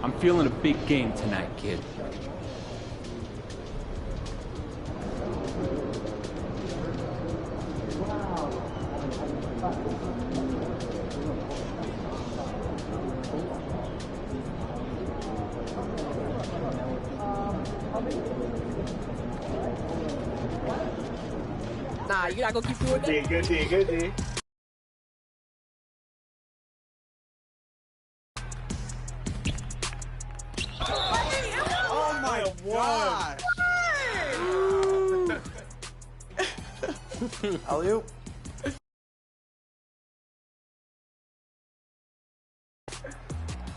I'm feeling a big game tonight, kid. Nah, you're not gonna keep doing that? Good D, good D. Oh my God! Alley-oop.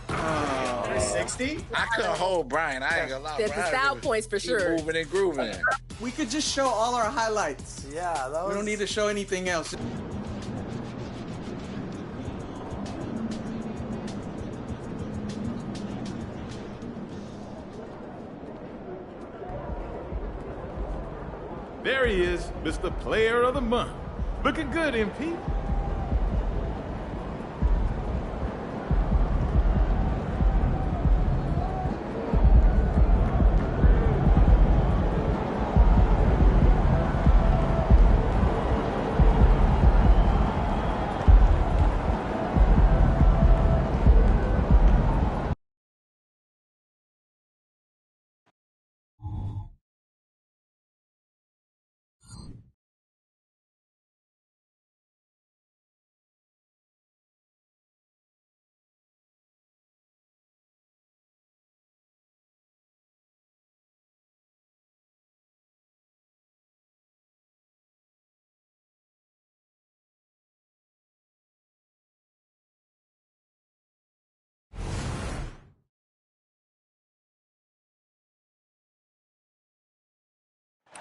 Oh. 60? I couldn't hold Brian. I ain't gonna lie. There's the style points for sure. Moving and grooving. We could just show all our highlights. Yeah, that was... We don't need to show anything else. There he is, Mr. Player of the Month. Looking good, MP.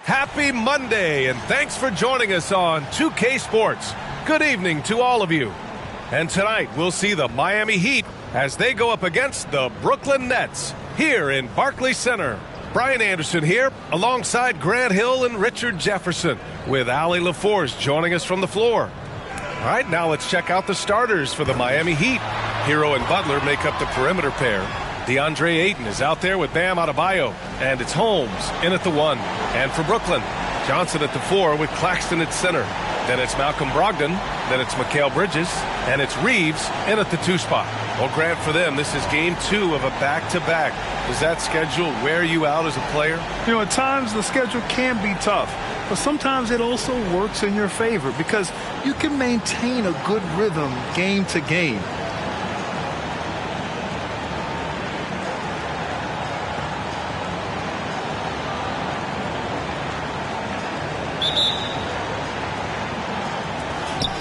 Happy Monday, and thanks for joining us on 2K Sports. Good evening to all of you. And tonight, we'll see the Miami Heat as they go up against the Brooklyn Nets here in Barclays Center. Brian Anderson here, alongside Grant Hill and Richard Jefferson, with Allie LaForce joining us from the floor. All right, now let's check out the starters for the Miami Heat. Hero and Butler make up the perimeter pair. DeAndre Ayton is out there with Bam Adebayo, and it's Holmes in at the 1. And for Brooklyn, Johnson at the 4 with Claxton at center. Then it's Malcolm Brogdon, then it's Mikal Bridges, and it's Reeves in at the 2 spot. Well, Grant, for them, this is game 2 of a back-to-back. Does that schedule wear you out as a player? You know, at times the schedule can be tough, but sometimes it also works in your favor because you can maintain a good rhythm game to game.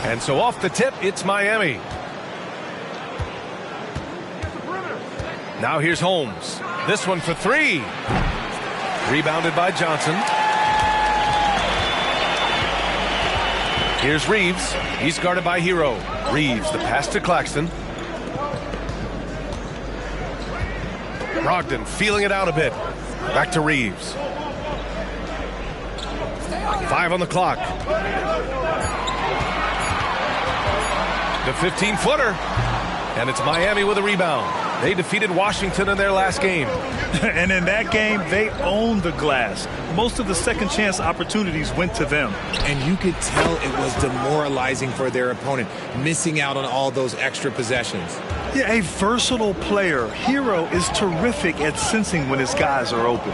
And so off the tip, it's Miami. Now here's Holmes. This one for 3. Rebounded by Johnson. Here's Reeves. He's guarded by Hero. Reeves, the pass to Claxton. Brogdon feeling it out a bit. Back to Reeves. 5 on the clock. The 15-footer. And it's Miami with a rebound. They defeated Washington in their last game. And in that game, they owned the glass. Most of the second chance opportunities went to them. And you could tell it was demoralizing for their opponent, missing out on all those extra possessions. Yeah, a versatile player. Hero is terrific at sensing when his guys are open.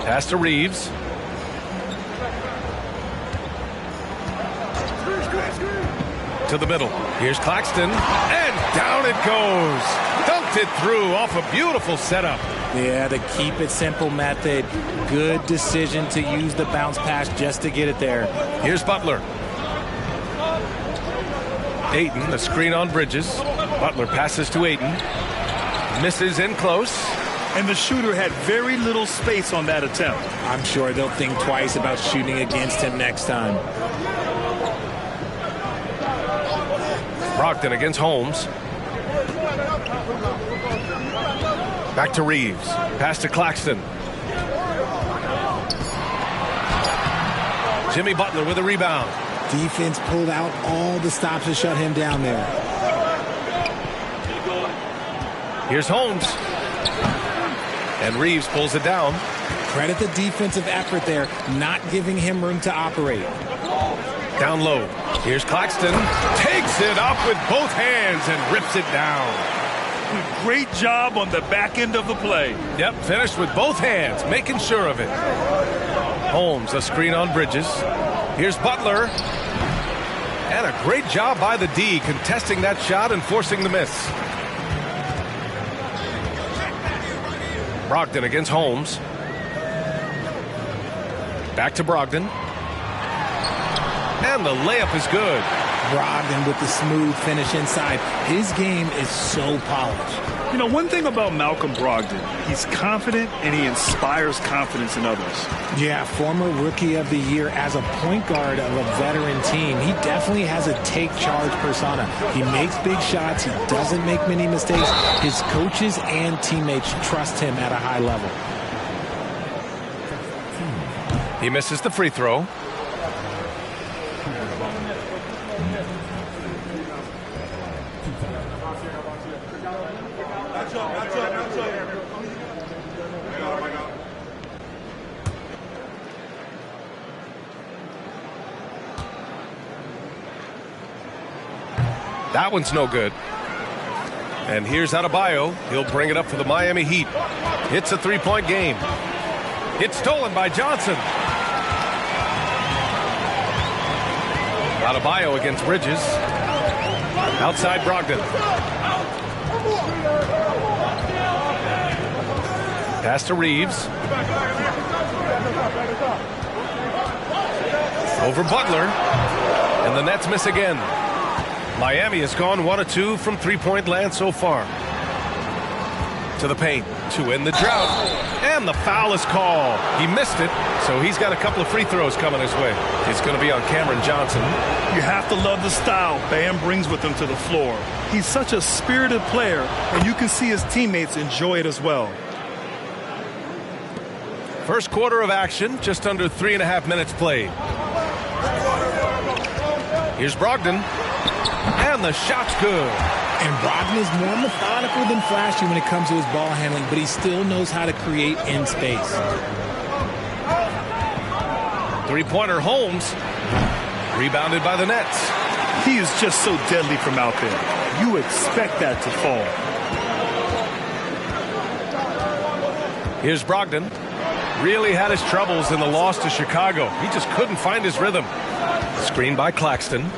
Pass to Reeves. To the middle. Here's Claxton. And down it goes. Dunked it through off a beautiful setup. Yeah, the keep it simple method. Good decision to use the bounce pass just to get it there. Here's Butler. Ayton, the screen on Bridges. Butler passes to Ayton. Misses in close. And the shooter had very little space on that attempt. I'm sure they'll think twice about shooting against him next time. Brogdon against Holmes. Back to Reeves. Pass to Claxton. Jimmy Butler with a rebound. Defense pulled out all the stops to shut him down there. Here's Holmes. And Reeves pulls it down. Credit the defensive effort there, not giving him room to operate. Down low. Here's Claxton. Takes it up with both hands and rips it down. Great job on the back end of the play. Yep, finished with both hands, making sure of it. Holmes, a screen on Bridges. Here's Butler. And a great job by the D, contesting that shot and forcing the miss. Brogdon against Holmes. Back to Brogdon. And the layup is good. Brogdon with the smooth finish inside. His game is so polished. You know, one thing about Malcolm Brogdon, he's confident and he inspires confidence in others. Yeah, former Rookie of the Year as a point guard of a veteran team. He definitely has a take charge persona. He makes big shots. He doesn't make many mistakes. His coaches and teammates trust him at a high level. He misses the free throw. That one's no good. And here's Adebayo. He'll bring it up for the Miami Heat. It's a three-point game. It's stolen by Johnson. Adebayo against Bridges. Outside Brogdon. Pass to Reeves. Over Butler. And the Nets miss again. Miami has gone 1 of 2 from three-point land so far. To the paint to end the drought. And the foul is called. He missed it, so he's got a couple of free throws coming his way. It's going to be on Cameron Johnson. You have to love the style Bam brings with him to the floor. He's such a spirited player, and you can see his teammates enjoy it as well. First quarter of action, just under 3.5 minutes played. Here's Brogdon. And the shot's good. And Brogdon is more methodical than flashy when it comes to his ball handling, but he still knows how to create in space. Three-pointer Holmes. Rebounded by the Nets. He is just so deadly from out there. You expect that to fall. Here's Brogdon. Really had his troubles in the loss to Chicago. He just couldn't find his rhythm. Screen by Claxton.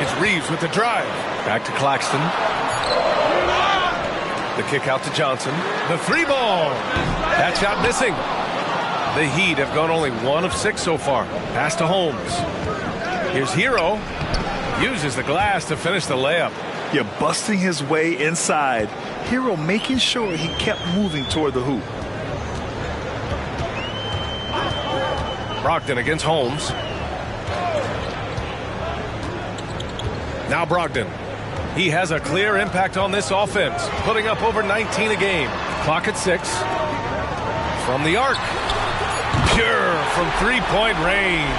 It's Reeves with the drive. Back to Claxton. The kick out to Johnson. The three ball. That shot missing. The Heat have gone only 1 of 6 so far. Pass to Holmes. Here's Hero. Uses the glass to finish the layup. You're busting his way inside. Hero making sure he kept moving toward the hoop. Brogdon against Holmes. Now Brogdon. He has a clear impact on this offense, putting up over 19 a game. Clock at 6. From the arc. Pure from three-point range.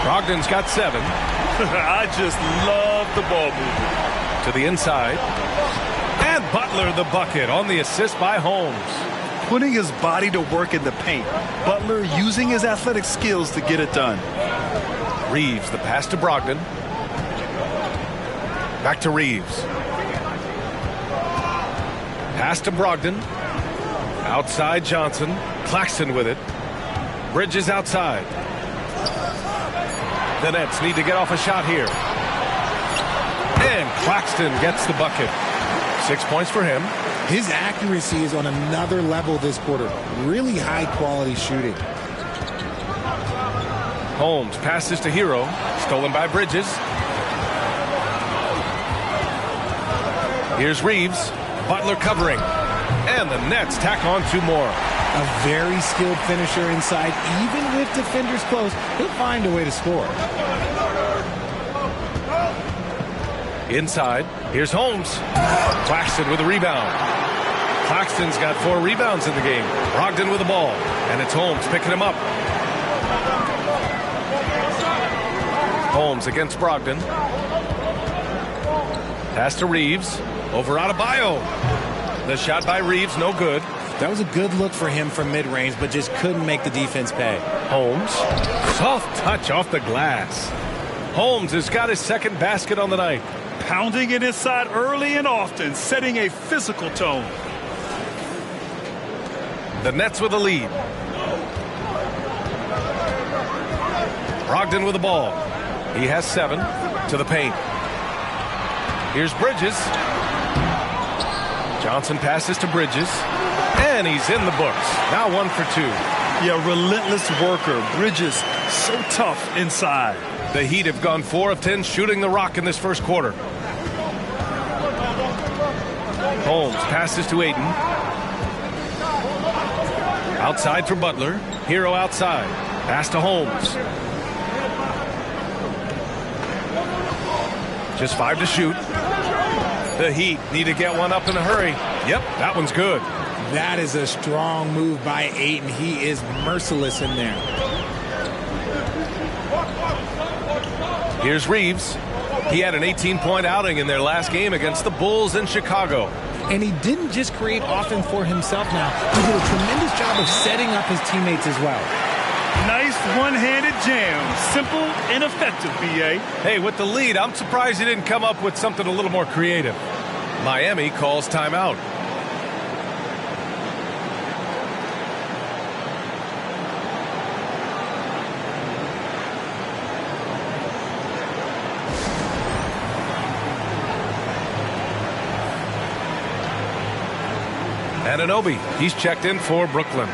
Brogdon's got 7. I just love the ball movement. To the inside. And Butler the bucket on the assist by Holmes. Putting his body to work in the paint. Butler using his athletic skills to get it done. Reeves, the pass to Brogdon. Back to Reeves. Pass to Brogdon. Outside Johnson. Claxton with it. Bridges outside. The Nets need to get off a shot here. And Claxton gets the bucket. 6 points for him. His accuracy is on another level this quarter. Really high quality shooting. Holmes passes to Hero. Stolen by Bridges. Here's Reeves. Butler covering. And the Nets tack on 2 more. A very skilled finisher inside. Even with defenders close, he'll find a way to score. Inside. Here's Holmes. Claxton with a rebound. Claxton's got 4 rebounds in the game. Brogdon with the ball. And it's Holmes picking him up. Holmes against Brogdon. Pass to Reeves. Over Adebayo. The shot by Reeves, no good. That was a good look for him from mid-range, but just couldn't make the defense pay. Holmes. Soft touch off the glass. Holmes has got his second basket on the night. Pounding it inside early and often, setting a physical tone. The Nets with a lead. Brogdon with the ball. He has 7 to the paint. Here's Bridges. Johnson passes to Bridges. And he's in the books. Now 1 for 2. Yeah, relentless worker. Bridges, so tough inside. The Heat have gone 4 of 10 shooting the rock in this first quarter. Holmes passes to Ayton. Outside for Butler. Hero outside. Pass to Holmes. Just 5 to shoot. The Heat need to get one up in a hurry. Yep, that one's good. That is a strong move by Ayton. He is merciless in there. Here's Reeves. He had an 18-point outing in their last game against the Bulls in Chicago. And he didn't just create offense for himself now. He did a tremendous job of setting up his teammates as well. Nice one-handed jam. Simple and effective, B.A. Hey, with the lead, I'm surprised he didn't come up with something a little more creative. Miami calls timeout. Anunoby, he's checked in for Brooklyn.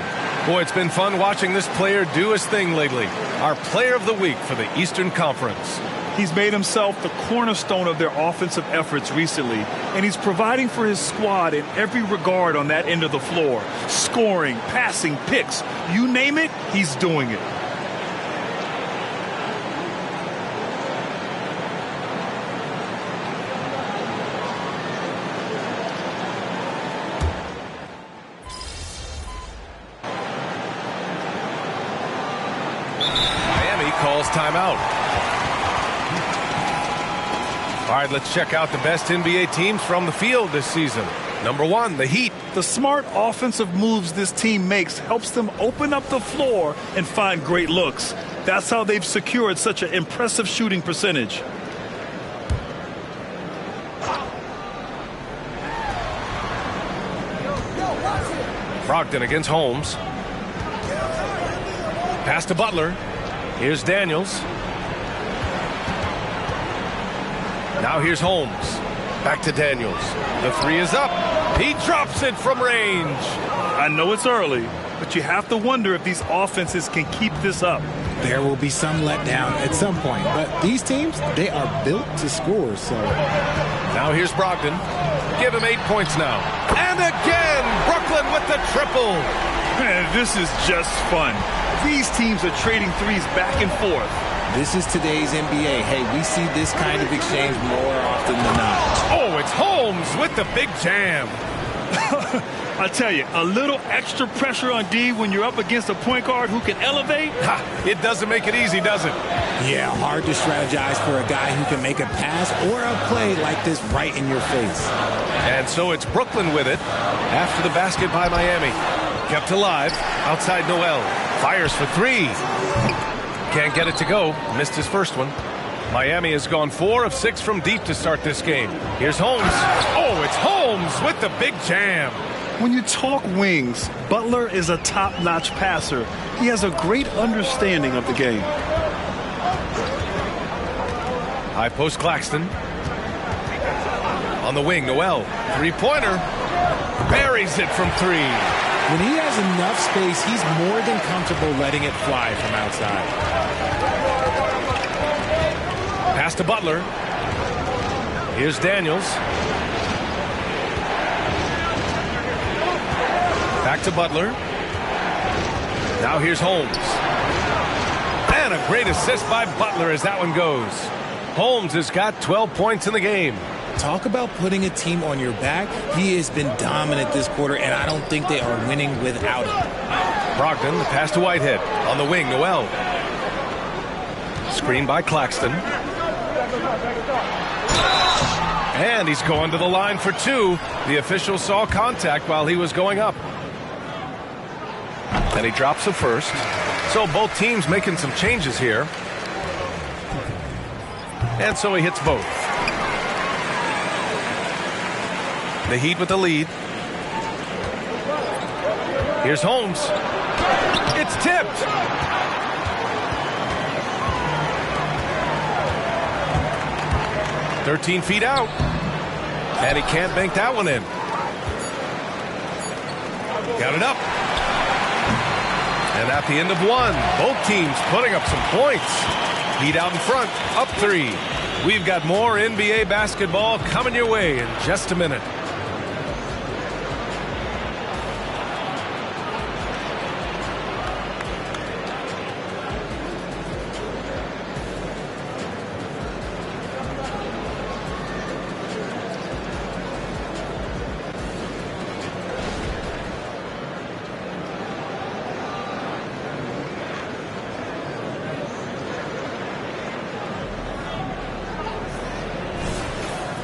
Boy, it's been fun watching this player do his thing lately. Our player of the week for the Eastern Conference. He's made himself the cornerstone of their offensive efforts recently, and he's providing for his squad in every regard on that end of the floor. Scoring, passing, picks, you name it, he's doing it. Calls timeout. All right, let's check out the best NBA teams from the field this season. Number 1, the Heat. The smart offensive moves this team makes helps them open up the floor and find great looks. That's how they've secured such an impressive shooting percentage. Brogdon against Holmes. Pass to Butler. Here's Daniels. Now here's Holmes. Back to Daniels. The 3 is up. He drops it from range. I know it's early, but you have to wonder if these offenses can keep this up. There will be some letdown at some point, but these teams, they are built to score, so. Now here's Brogdon. Give him 8 points now. And again, Brooklyn with the triple. Man, this is just fun. These teams are trading threes back and forth. This is today's NBA. Hey, we see this kind of exchange more often than not. Oh, it's Holmes with the big jam. I tell you, a little extra pressure on D when you're up against a point guard who can elevate. It doesn't make it easy, does it? Yeah, hard to strategize for a guy who can make a pass or a play like this right in your face. And so it's Brooklyn with it after the basket by Miami. Kept alive outside Noel. Fires for 3. Can't get it to go. Missed his first one. Miami has gone 4 of 6 from deep to start this game. Here's Holmes. Oh, it's Holmes with the big jam. When you talk wings, Butler is a top-notch passer. He has a great understanding of the game. High post Claxton. On the wing, Noel. 3-pointer. Buries it from 3. When he has enough space, he's more than comfortable letting it fly from outside. Pass to Butler. Here's Daniels. Back to Butler. Now here's Holmes. And a great assist by Butler as that one goes. Holmes has got 12 points in the game. Talk about putting a team on your back. He has been dominant this quarter, and I don't think they are winning without him. Brogdon, the pass to Whitehead. On the wing, Noel. Screen by Claxton. And he's going to the line for two. The official saw contact while he was going up. And he drops the first. So both teams making some changes here. And so he hits both. The Heat with the lead. Here's Holmes. It's tipped. "13 feet out. And he can't bank that one in. Got it up. And at the end of one, both teams putting up some points. Heat out in front, up 3. We've got more NBA basketball coming your way in just a minute.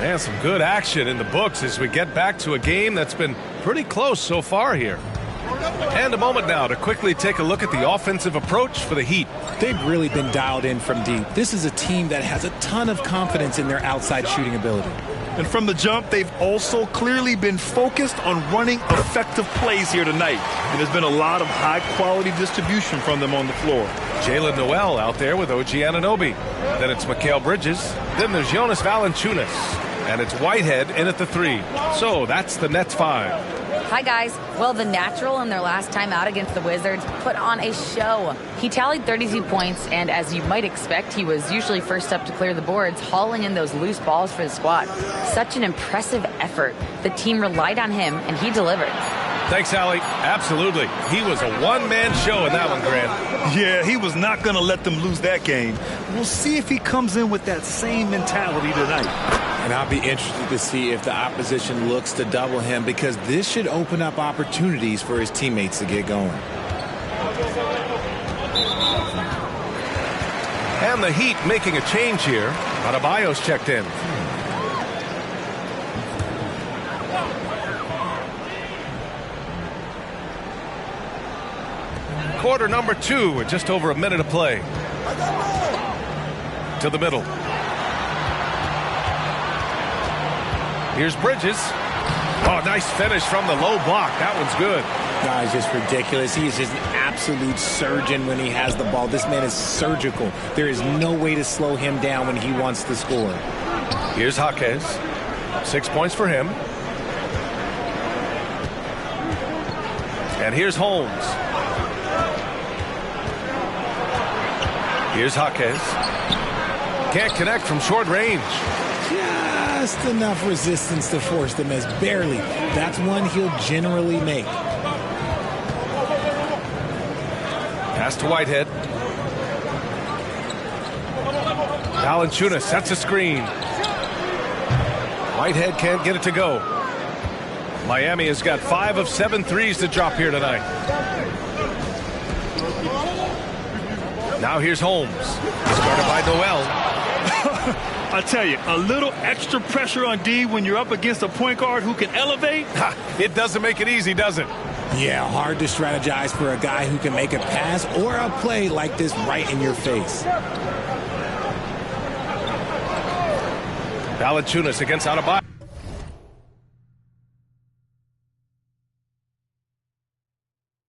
And some good action in the books as we get back to a game that's been pretty close so far here. And a moment now to quickly take a look at the offensive approach for the Heat. They've really been dialed in from deep. This is a team that has a ton of confidence in their outside shooting ability. And from the jump, they've also clearly been focused on running effective plays here tonight. And there's been a lot of high-quality distribution from them on the floor. Jalen Noel out there with OG Anunoby. Then it's Mikal Bridges. Then there's Jonas Valanciunas. And it's Whitehead in at the 3. So that's the Nets 5. Hi, guys. Well, the natural in their last time out against the Wizards put on a show. He tallied 32 points, and as you might expect, he was usually first up to clear the boards, hauling in those loose balls for the squad. Such an impressive effort. The team relied on him, and he delivered. Thanks, Allie. Absolutely. He was a one-man show in that one, Grant. Yeah, he was not going to let them lose that game. We'll see if he comes in with that same mentality tonight. And I'll be interested to see if the opposition looks to double him, because this should open up opportunities for his teammates to get going. And the Heat making a change here. Adebayo's checked in. Quarter number 2 with just over a minute to play. To the middle. Here's Bridges. Oh, nice finish from the low block. That one's good. It's just ridiculous. He is just an absolute surgeon when he has the ball. This man is surgical. There is no way to slow him down when he wants to score. Here's Jaquez. 6 points for him. And here's Holmes. Here's Jaquez. Can't connect from short range. Just enough resistance to force the miss. Barely. That's one he'll generally make. Pass to Whitehead. Valanciunas sets a screen. Whitehead can't get it to go. Miami has got 5 of 7 threes to drop here tonight. Now here's Holmes. Started by Noel. I tell you, a little extra pressure on D when you're up against a point guard who can elevate. It doesn't make it easy, does it? Yeah, hard to strategize for a guy who can make a pass or a play like this right in your face. Valanciunas against Adebayo.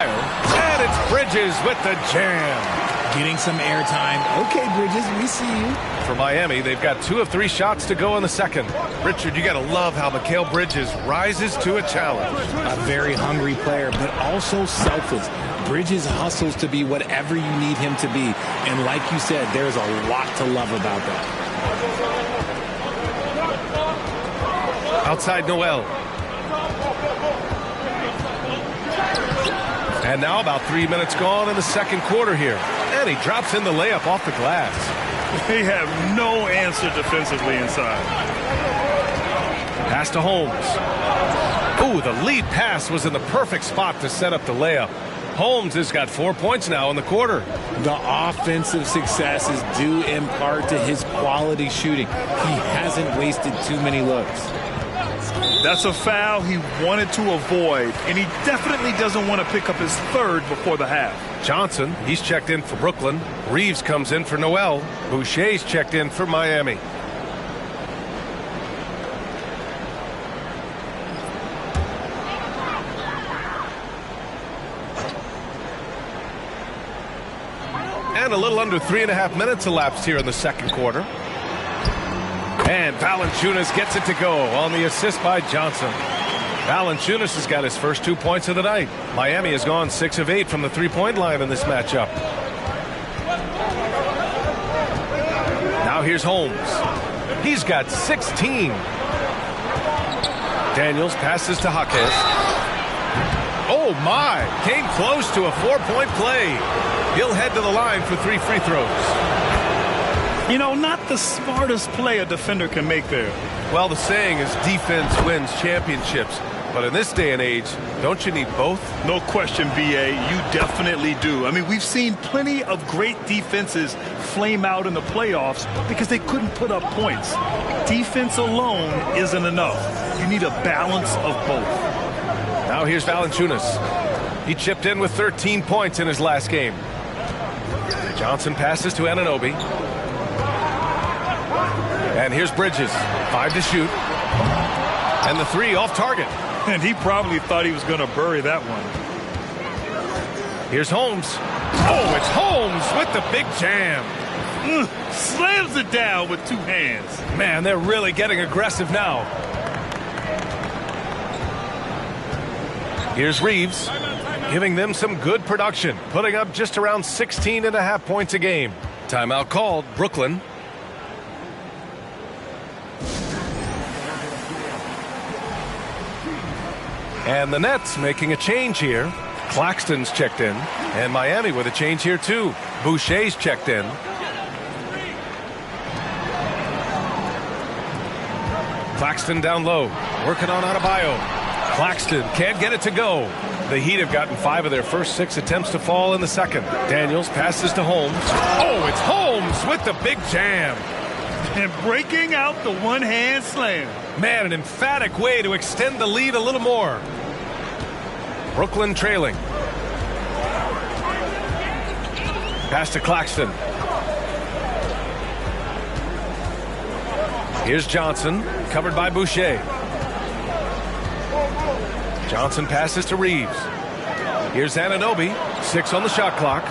And it's Bridges with the jam. Getting some airtime. Okay, Bridges, we see you. For Miami, they've got 2 of 3 shots to go in the second. Richard, you got to love how Mikal Bridges rises to a challenge. A very hungry player, but also selfless. Bridges hustles to be whatever you need him to be. And like you said, there's a lot to love about that. Outside Noel. And now about 3 minutes gone in the second quarter here. And he drops in the layup off the glass. They have no answer defensively inside. Pass to Holmes. Ooh, the lead pass was in the perfect spot to set up the layup. Holmes has got 4 points now in the quarter. The offensive success is due in part to his quality shooting. He hasn't wasted too many looks. That's a foul he wanted to avoid, and he definitely doesn't want to pick up his third before the half. Johnson, he's checked in for Brooklyn. Reeves comes in for Noel. Boucher's checked in for Miami. And a little under 3.5 minutes elapsed here in the second quarter. And Valanciunas gets it to go on the assist by Johnson. Valanciunas has got his first 2 points of the night. Miami has gone 6 of 8 from the three-point line in this matchup. Now here's Holmes. He's got 16. Daniels passes to Jaquez. Oh my! Came close to a 4-point play. He'll head to the line for 3 free throws. You know, not the smartest play a defender can make there. Well, the saying is defense wins championships. But in this day and age, don't you need both? No question, B.A. You definitely do. I mean, we've seen plenty of great defenses flame out in the playoffs because they couldn't put up points. Defense alone isn't enough. You need a balance of both. Now here's Valanciunas. He chipped in with 13 points in his last game. Johnson passes to Anunoby. And here's Bridges. 5 to shoot. And the 3 off target. And he probably thought he was going to bury that one. Here's Holmes. Oh, it's Holmes with the big jam. Slams it down with 2 hands. Man, they're really getting aggressive now. Here's Reeves, giving them some good production, putting up just around 16.5 points a game. Timeout called, Brooklyn. And the Nets making a change here. Claxton's checked in. And Miami with a change here too. Boucher's checked in. Claxton down low. Working on Adebayo. Claxton can't get it to go. The Heat have gotten 5 of their first 6 attempts to fall in the second. Daniels passes to Holmes. Oh, it's Holmes with the big jam. And breaking out the one-hand slam. Man, an emphatic way to extend the lead a little more. Brooklyn trailing. Pass to Claxton. Here's Johnson, covered by Boucher. Johnson passes to Reeves. Here's Anunoby, 6 on the shot clock.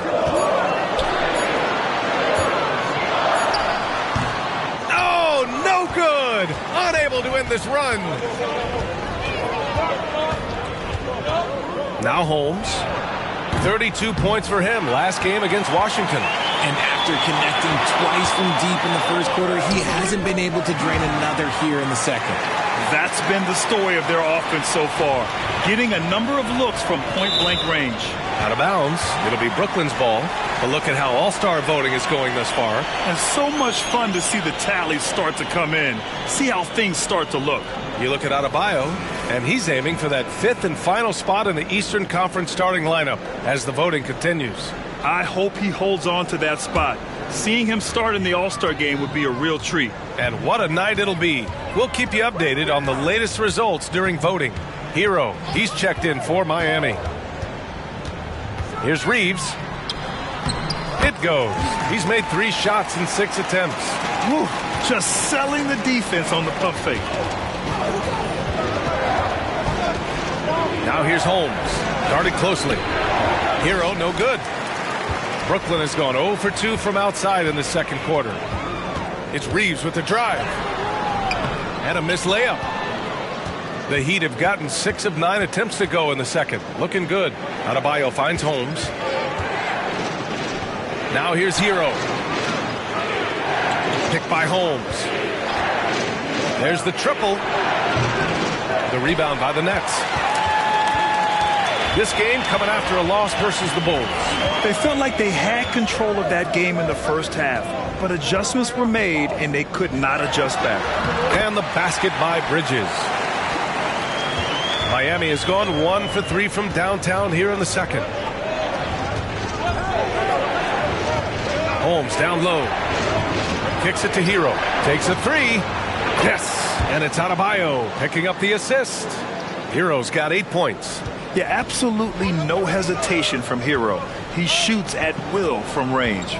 Oh, no good! Unable to end this run. Now Holmes. 32 points for him last game against Washington. And after connecting twice from deep in the first quarter, he hasn't been able to drain another here in the second. That's been the story of their offense so far. Getting a number of looks from point-blank range. Out of bounds. It'll be Brooklyn's ball. But look at how all-star voting is going thus far. And so much fun to see the tallies start to come in. See how things start to look. You look at Adebayo, and he's aiming for that 5th and final spot in the Eastern Conference starting lineup as the voting continues. I hope he holds on to that spot. Seeing him start in the All-Star game would be a real treat. And what a night it'll be. We'll keep you updated on the latest results during voting. Hero, he's checked in for Miami. Here's Reeves. It goes. He's made 3 shots in 6 attempts. Whew, just selling the defense on the pump fake. Now here's Holmes. Guarded closely. Hero, no good. Brooklyn has gone 0 for 2 from outside in the second quarter. It's Reeves with the drive. And a missed layup. The Heat have gotten 6 of 9 attempts to go in the second. Looking good. Adebayo finds Holmes. Now here's Hero. Picked by Holmes. There's the triple. The rebound by the Nets. This game coming after a loss versus the Bulls. They felt like they had control of that game in the first half, but adjustments were made and they could not adjust back. And the basket by Bridges. Miami has gone 1 for 3 from downtown here in the second. Holmes down low. Kicks it to Hero. Takes a three. Yes. And it's Adebayo picking up the assist. Hero's got 8 points. Yeah, absolutely no hesitation from Hero. He shoots at will from range.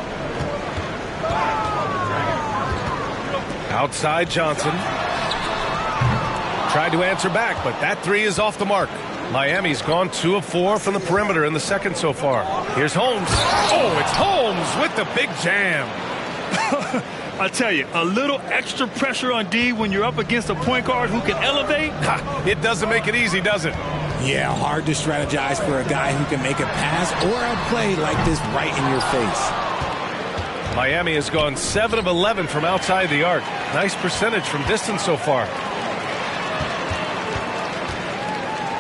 Outside Johnson. Tried to answer back, but that three is off the mark. Miami's gone 2 of 4 from the perimeter in the second so far. Here's Holmes. Oh, it's Holmes with the big jam. I tell you, a little extra pressure on D when you're up against a point guard who can elevate. It doesn't make it easy, does it? Yeah, hard to strategize for a guy who can make a pass or a play like this right in your face. Miami has gone 7 of 11 from outside the arc. Nice percentage from distance so far.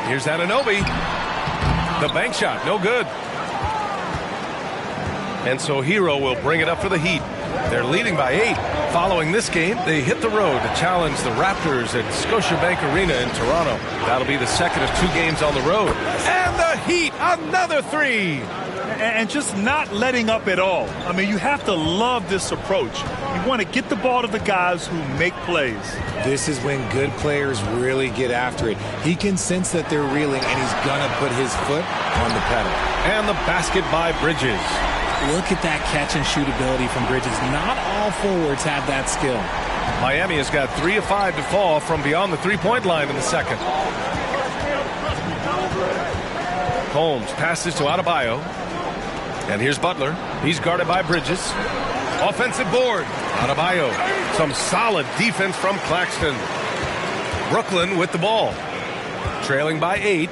Here's Anunoby. The bank shot, no good. And so Hero will bring it up for the Heat. They're leading by 8. Following this game, they hit the road to challenge the Raptors at Scotiabank Arena in Toronto. That'll be the second of 2 games on the road. And the Heat, another 3. And just not letting up at all. I mean, you have to love this approach. You want to get the ball to the guys who make plays. This is when good players really get after it. He can sense that they're reeling, and he's going to put his foot on the pedal. And the basket by Bridges. Look at that catch and shoot ability from Bridges. Not all forwards have that skill. Miami has got 3 of 5 to fall from beyond the three-point line in the second. Holmes passes to Adebayo. And here's Butler. He's guarded by Bridges. Offensive board. Adebayo. Some solid defense from Claxton. Brooklyn with the ball. Trailing by 8.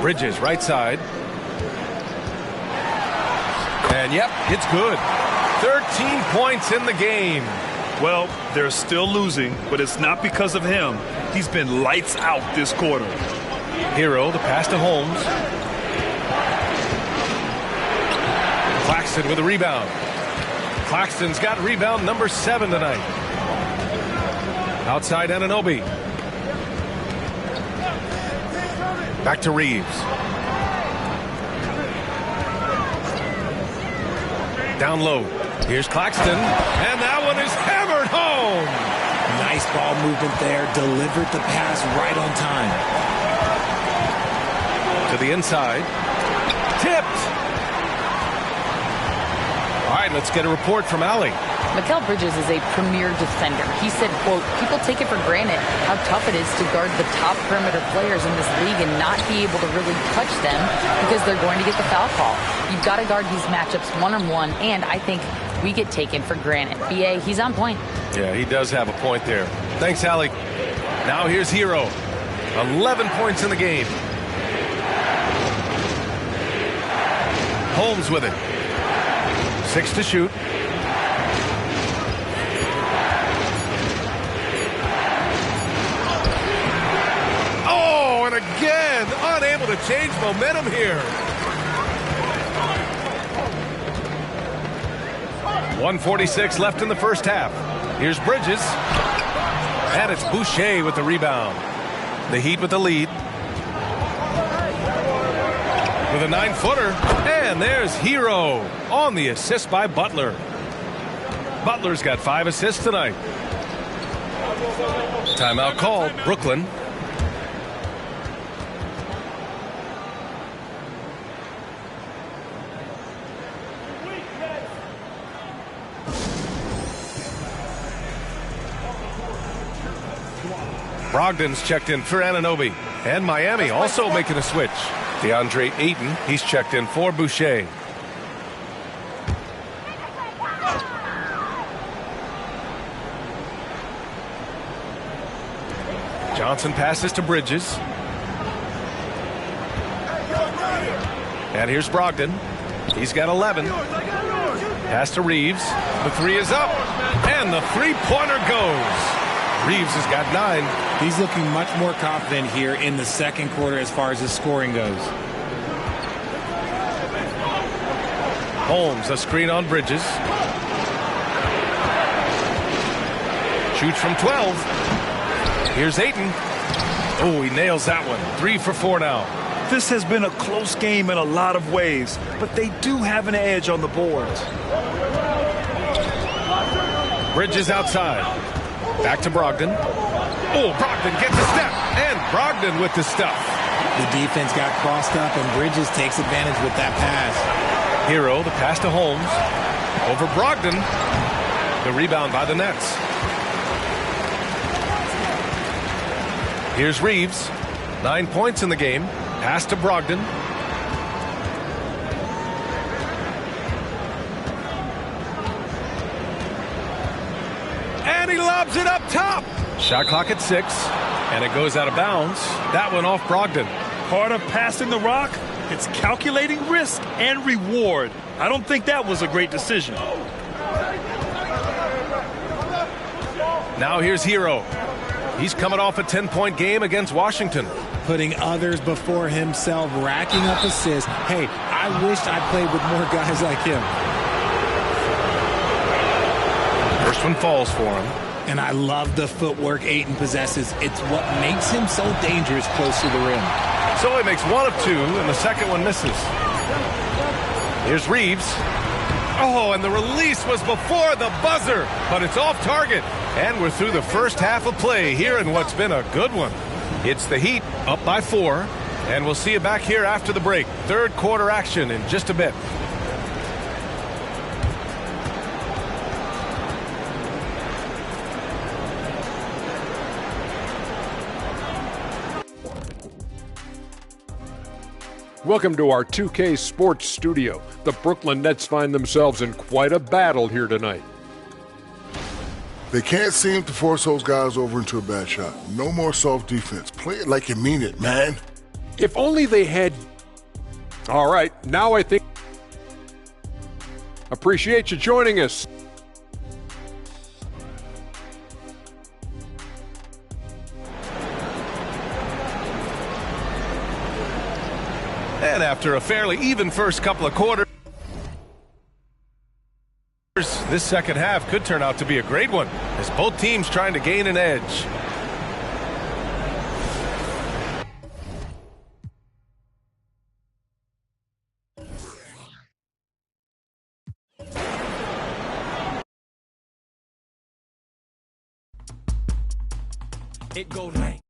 Bridges right side. And yep, it's good. 13 points in the game. Well, they're still losing, but it's not because of him. He's been lights out this quarter. Hero, the pass to Holmes. Claxton with a rebound. Claxton's got rebound number 7 tonight. Outside Anunoby. Back to Reeves. Down low. Here's Claxton. And that one is hammered home. Nice ball movement there. Delivered the pass right on time. To the inside. Tipped. All right, let's get a report from Allie. Mikal Bridges is a premier defender. He said, quote, people take it for granted how tough it is to guard the top perimeter players in this league and not be able to really touch them because they're going to get the foul call. You've got to guard these matchups one-on-one, and I think we get taken for granted. BA, he's on point. Yeah, he does have a point there. Thanks, Allie. Now here's Hero. 11 points in the game. Holmes with it. 6 to shoot. Oh, and again, unable to change momentum here. 1:46 left in the first half. Here's Bridges. And it's Boucher with the rebound. The Heat with the lead. With a 9-footer. And there's Hero on the assist by Butler. Butler's got 5 assists tonight. Timeout called. Brooklyn. Brogdon's checked in for Anunoby. And Miami also making a switch. DeAndre Ayton, he's checked in for Boucher. Johnson passes to Bridges. And here's Brogdon. He's got 11. Pass to Reeves. The 3 is up. And the three-pointer goes. Reeves has got 9. He's looking much more confident here in the second quarter as far as his scoring goes. Holmes, a screen on Bridges. Shoots from 12. Here's Ayton. Oh, he nails that one. 3 for 4 now. This has been a close game in a lot of ways, but they do have an edge on the boards. Bridges outside. Back to Brogdon. Oh, Brogdon gets a step, and Brogdon with the stuff. The defense got crossed up, and Bridges takes advantage with that pass. Hero, the pass to Holmes. Over Brogdon. The rebound by the Nets. Here's Reeves. 9 points in the game. Pass to Brogdon. And he lobs it up top. Shot clock at 6, and it goes out of bounds. That one off Brogdon. Part of passing the rock, it's calculating risk and reward. I don't think that was a great decision. Now here's Hero. He's coming off a 10-point game against Washington. Putting others before himself, racking up assists. Hey, I wished I played with more guys like him. First one falls for him. And I love the footwork Ayton possesses. It's what makes him so dangerous close to the rim. So he makes 1 of 2, and the second one misses. Here's Reeves. Oh, and the release was before the buzzer, but it's off target. And we're through the first half of play here in what's been a good one. It's the Heat up by 4, and we'll see you back here after the break. Third quarter action in just a bit. Welcome to our 2K Sports Studio. The Brooklyn Nets find themselves in quite a battle here tonight. They can't seem to force those guys over into a bad shot. No more soft defense. Play it like you mean it, man. If only they had... All right, now I think... Appreciate you joining us. And after a fairly even first couple of quarters, this second half could turn out to be a great one, as both teams trying to gain an edge. It go like